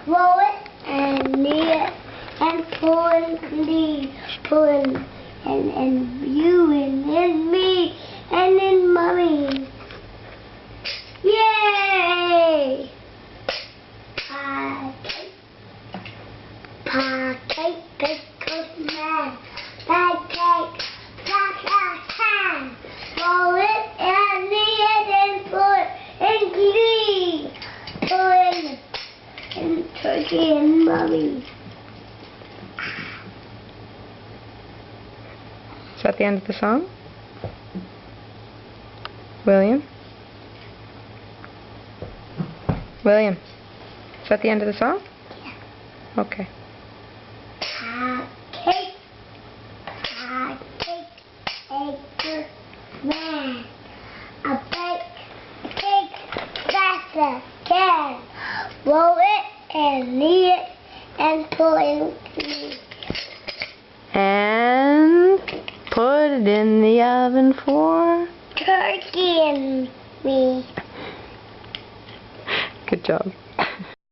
roll it and knead it and pull and you and then me and then mommy. Yay! Pancake, pickles, man. Pancake, pan. Roll it and knead it and put in glue. Put in turkey and mommy. Is that the end of the song? William? William, is that the end of the song? Yeah. Okay. Pancake, egg, man. A cake, that's a can. Roll it and knead it and put in glue. And put it in the oven for... Turkey and me. Good job.